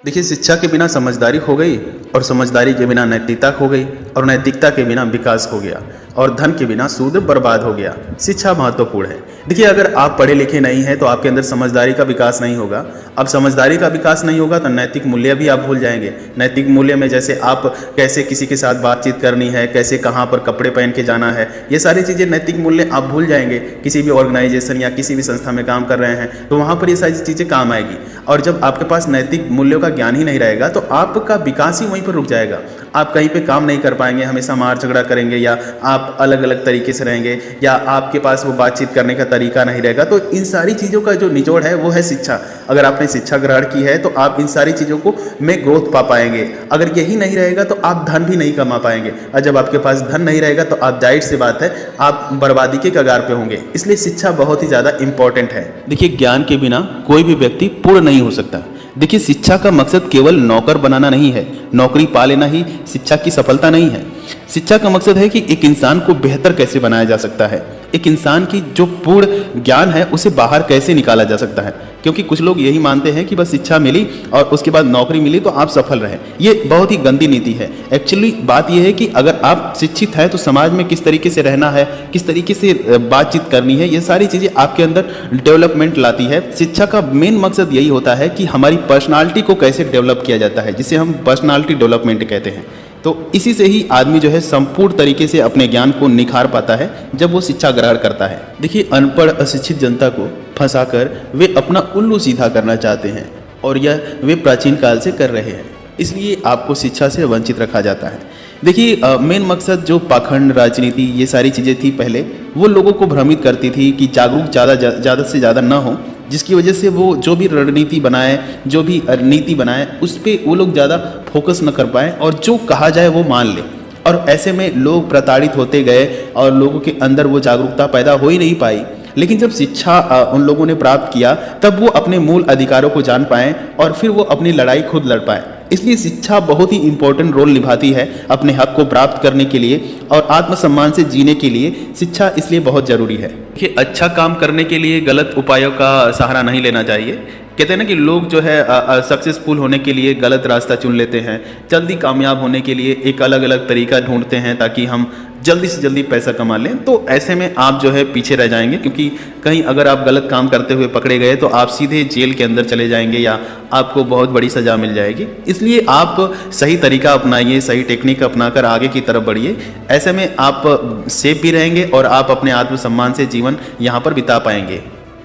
देखिए, शिक्षा के बिना समझदारी हो गई और समझदारी के बिना नैतिकता हो गई और नैतिकता के बिना विकास हो गया और धन के बिना सूद बर्बाद हो गया। शिक्षा महत्वपूर्ण है। देखिए, अगर आप पढ़े लिखे नहीं हैं तो आपके अंदर समझदारी का विकास नहीं होगा। अब समझदारी का विकास नहीं होगा तो नैतिक मूल्य भी आप भूल जाएंगे। नैतिक मूल्य में जैसे आप कैसे किसी के साथ बातचीत करनी है, कैसे कहाँ पर कपड़े पहन के जाना है, ये सारी चीज़ें नैतिक मूल्य आप भूल जाएंगे। किसी भी ऑर्गेनाइजेशन या किसी भी संस्था में काम कर रहे हैं तो वहाँ पर ये सारी चीज़ें काम आएगी। और जब आपके पास नैतिक मूल्यों का ज्ञान ही नहीं रहेगा तो आपका विकास ही वहीं पर रुक जाएगा। आप कहीं पे काम नहीं कर पाएंगे, हमेशा मार झगड़ा करेंगे या आप अलग अलग तरीके से रहेंगे या आपके पास वो बातचीत करने का तरीका नहीं रहेगा। तो इन सारी चीज़ों का जो निचोड़ है वो है शिक्षा। अगर आपने शिक्षा ग्रहण की है तो आप इन सारी चीज़ों को में ग्रोथ पा पाएंगे। अगर यही नहीं रहेगा तो आप धन भी नहीं कमा पाएंगे और जब आपके पास धन नहीं रहेगा तो आप जाहिर सी बात है आप बर्बादी के कगार पे होंगे। इसलिए शिक्षा बहुत ही ज़्यादा इंपॉर्टेंट है। देखिए, ज्ञान के बिना कोई भी व्यक्ति पूर्ण नहीं हो सकता। देखिए, शिक्षा का मकसद केवल नौकर बनाना नहीं है, नौकरी पा लेना ही शिक्षा की सफलता नहीं है। शिक्षा का मकसद है कि एक इंसान को बेहतर कैसे बनाया जा सकता है, एक इंसान की जो पूर्ण ज्ञान है उसे बाहर कैसे निकाला जा सकता है। क्योंकि कुछ लोग यही मानते हैं कि बस शिक्षा मिली और उसके बाद नौकरी मिली तो आप सफल रहे। ये बहुत ही गंदी नीति है। एक्चुअली बात यह है कि अगर आप शिक्षित हैं तो समाज में किस तरीके से रहना है, किस तरीके से बातचीत करनी है, ये सारी चीज़ें आपके अंदर डेवलपमेंट लाती है। शिक्षा का मेन मकसद यही होता है कि हमारी पर्सनालिटी को कैसे डेवलप किया जाता है, जिसे हम पर्सनालिटी डेवलपमेंट कहते हैं। तो इसी से ही आदमी जो है संपूर्ण तरीके से अपने ज्ञान को निखार पाता है जब वो शिक्षा ग्रहण करता है। देखिए, अनपढ़ अशिक्षित जनता को फंसाकर वे अपना उल्लू सीधा करना चाहते हैं और यह वे प्राचीन काल से कर रहे हैं। इसलिए आपको शिक्षा से वंचित रखा जाता है। देखिए, मेन मकसद जो पाखंड राजनीति ये सारी चीज़ें थी पहले, वो लोगों को भ्रमित करती थी कि जागरूक ज़्यादा से ज़्यादा ना हो, जिसकी वजह से वो जो भी रणनीति बनाए, जो भी नीति बनाए, उस पर वो लोग ज़्यादा फोकस न कर पाए और जो कहा जाए वो मान ले। और ऐसे में लोग प्रताड़ित होते गए और लोगों के अंदर वो जागरूकता पैदा हो ही नहीं पाई। लेकिन जब शिक्षा उन लोगों ने प्राप्त किया तब वो अपने मूल अधिकारों को जान पाए और फिर वो अपनी लड़ाई खुद लड़ पाए। इसलिए शिक्षा बहुत ही इंपॉर्टेंट रोल निभाती है अपने हक को प्राप्त करने के लिए और आत्मसम्मान से जीने के लिए। शिक्षा इसलिए बहुत ज़रूरी है। देखिए, अच्छा काम करने के लिए गलत उपायों का सहारा नहीं लेना चाहिए। कहते हैं ना कि लोग जो है सक्सेसफुल होने के लिए गलत रास्ता चुन लेते हैं, जल्दी कामयाब होने के लिए एक अलग अलग तरीका ढूंढते हैं ताकि हम जल्दी से जल्दी पैसा कमा लें। तो ऐसे में आप जो है पीछे रह जाएंगे, क्योंकि कहीं अगर आप गलत काम करते हुए पकड़े गए तो आप सीधे जेल के अंदर चले जाएंगे या आपको बहुत बड़ी सज़ा मिल जाएगी। इसलिए आप सही तरीका अपनाइए, सही टेक्निक अपनाकर आगे की तरफ बढ़िए। ऐसे में आप सेफ भी रहेंगे और आप अपने आत्मसम्मान से जीवन यहाँ पर बिता पाएंगे।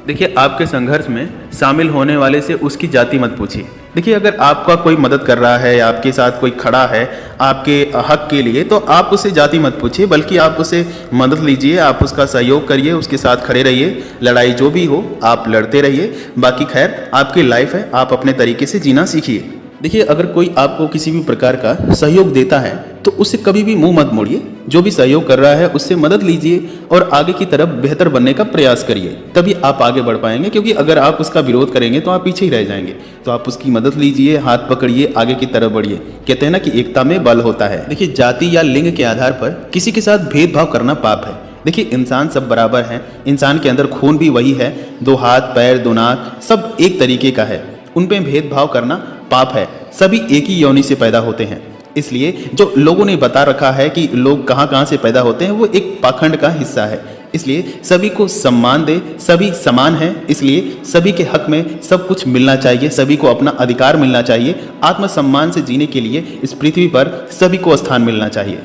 देखिए, आपके संघर्ष में शामिल होने वाले से उसकी जाति मत पूछिए। देखिए, अगर आपका कोई मदद कर रहा है या आपके साथ कोई खड़ा है आपके हक के लिए तो आप उसे जाति मत पूछिए, बल्कि आप उसे मदद लीजिए, आप उसका सहयोग करिए, उसके साथ खड़े रहिए। लड़ाई जो भी हो आप लड़ते रहिए। बाकी खैर आपकी लाइफ है, आप अपने तरीके से जीना सीखिए। देखिए, अगर कोई आपको किसी भी प्रकार का सहयोग देता है तो उससे कभी भी मुंह मत मोड़िए। जो भी सहयोग कर रहा है उससे मदद लीजिए और आगे की तरफ बेहतर बनने का प्रयास करिए, तभी आप आगे बढ़ पाएंगे। क्योंकि अगर आप उसका विरोध करेंगे तो आप पीछे ही रह जाएंगे। तो आप उसकी मदद लीजिए, हाथ पकड़िए, आगे की तरफ बढ़िए। कहते हैं ना कि एकता में बल होता है। देखिए, जाति या लिंग के आधार पर किसी के साथ भेदभाव करना पाप है। देखिए, इंसान सब बराबर हैं। इंसान के अंदर खून भी वही है, दो हाथ पैर दो नाक सब एक तरीके का है। उन पे भेदभाव करना पाप है। सभी एक ही योनि से पैदा होते हैं। इसलिए जो लोगों ने बता रखा है कि लोग कहाँ कहाँ से पैदा होते हैं वो एक पाखंड का हिस्सा है। इसलिए सभी को सम्मान दे, सभी समान हैं, इसलिए सभी के हक में सब कुछ मिलना चाहिए, सभी को अपना अधिकार मिलना चाहिए। आत्मसम्मान से जीने के लिए इस पृथ्वी पर सभी को स्थान मिलना चाहिए।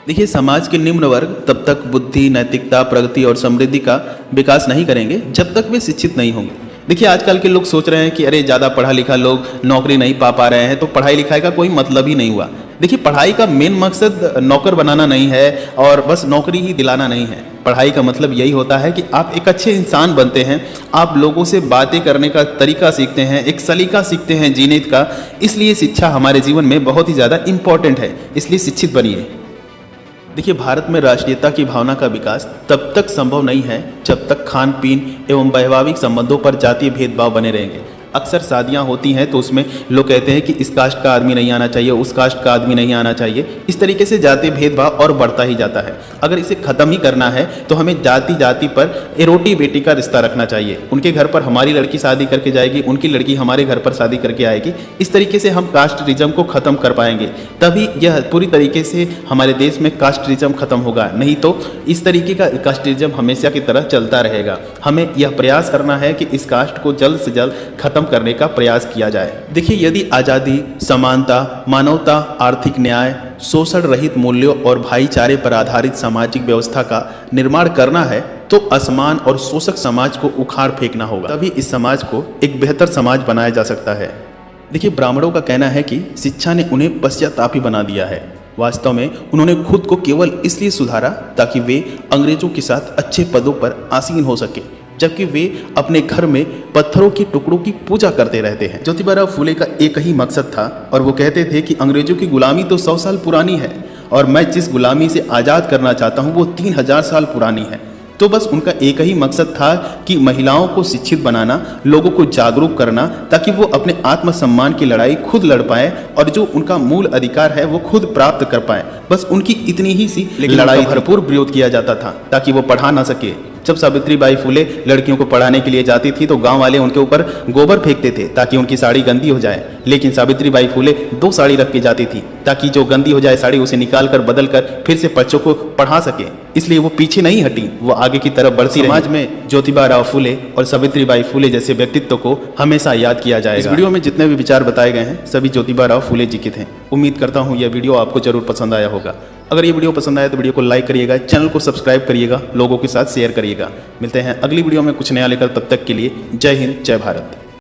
देखिए, समाज के निम्न वर्ग तब तक बुद्धि, नैतिकता, प्रगति और समृद्धि का विकास नहीं करेंगे जब तक वे शिक्षित नहीं होंगे। देखिए, आजकल के लोग सोच रहे हैं कि अरे ज़्यादा पढ़ा लिखा लोग नौकरी नहीं पा रहे हैं तो पढ़ाई लिखाई का कोई मतलब ही नहीं हुआ। देखिए, पढ़ाई का मेन मकसद नौकर बनाना नहीं है और बस नौकरी ही दिलाना नहीं है। पढ़ाई का मतलब यही होता है कि आप एक अच्छे इंसान बनते हैं, आप लोगों से बातें करने का तरीका सीखते हैं, एक सलीका सीखते हैं जीने का। इसलिए शिक्षा हमारे जीवन में बहुत ही ज़्यादा इम्पॉर्टेंट है। इसलिए शिक्षित बनिए। देखिए, भारत में राष्ट्रीयता की भावना का विकास तब तक संभव नहीं है जब तक खान पीन एवं वैवाहिक संबंधों पर जातीय भेदभाव बने रहेंगे। अक्सर शादियां होती हैं तो उसमें लोग कहते हैं कि इस कास्ट का आदमी नहीं आना चाहिए, उस कास्ट का आदमी नहीं आना चाहिए। इस तरीके से जाति भेदभाव और बढ़ता ही जाता है। अगर इसे ख़त्म ही करना है तो हमें जाति जाति पर रोटी बेटी का रिश्ता रखना चाहिए। उनके घर पर हमारी लड़की शादी करके जाएगी, उनकी लड़की हमारे घर पर शादी करके आएगी। इस तरीके से हम कास्टिज्म को ख़त्म कर पाएंगे, तभी यह पूरी तरीके से हमारे देश में कास्टिज्म खत्म होगा। नहीं तो इस तरीके का कास्टिज्म हमेशा की तरह चलता रहेगा। हमें यह प्रयास करना है कि इस कास्ट को जल्द से जल्द खत्म करने का प्रयास किया जाए। देखिए, यदि आज़ादी, समानता, मानवता, आर्थिक न्याय, शोषण रहित मूल्यों और भाईचारे पर आधारित सामाजिक व्यवस्था का निर्माण करना है तो असमान और शोषक समाज को उखाड़ फेंकना होगा, तभी इस समाज को एक बेहतर समाज बनाया जा सकता है। देखिए, ब्राह्मणों का कहना है कि शिक्षा ने उन्हें पश्चातापी बना दिया है। वास्तव में उन्होंने खुद को केवल इसलिए सुधारा ताकि वे अंग्रेजों के साथ अच्छे पदों पर आसीन हो सके, जबकि वे अपने घर में पत्थरों के टुकड़ों की पूजा करते रहते हैं। ज्योतिबा फूले का एक ही मकसद था और वो कहते थे कि अंग्रेजों की गुलामी तो 100 साल पुरानी है और मैं जिस गुलामी से आज़ाद करना चाहता हूँ वो 3000 साल पुरानी है। तो बस उनका एक ही मकसद था कि महिलाओं को शिक्षित बनाना, लोगों को जागरूक करना, ताकि वो अपने आत्मसम्मान की लड़ाई खुद लड़ पाए और जो उनका मूल अधिकार है वो खुद प्राप्त कर पाए। बस उनकी इतनी ही सी लड़ाई भरपूर विरोध किया जाता था ताकि वो पढ़ा ना सके। जब सावित्रीबाई फूले लड़कियों को पढ़ाने के लिए जाती थी तो गांव वाले उनके ऊपर गोबर फेंकते थे ताकि उनकी साड़ी गंदी हो जाए, लेकिन सावित्रीबाई फूले 2 साड़ी रख के जाती थी ताकि जो गंदी हो जाए साड़ी उसे निकाल कर बदल कर फिर से बच्चों को पढ़ा सके। इसलिए वो पीछे नहीं हटी, वो आगे की तरफ बढ़ती रही। समाज में ज्योतिबा फूले और सावित्रीबाई फूले जैसे व्यक्तित्व को हमेशा याद किया जाएगा। इस वीडियो में जितने भी विचार बताए गए हैं सभी ज्योतिबा फूले जी के थे। उम्मीद करता हूँ यह वीडियो आपको जरूर पसंद आया होगा। अगर ये वीडियो पसंद आए तो वीडियो को लाइक करिएगा, चैनल को सब्सक्राइब करिएगा, लोगों के साथ शेयर करिएगा। मिलते हैं अगली वीडियो में कुछ नया लेकर, तब तक के लिए जय हिंद, जय भारत।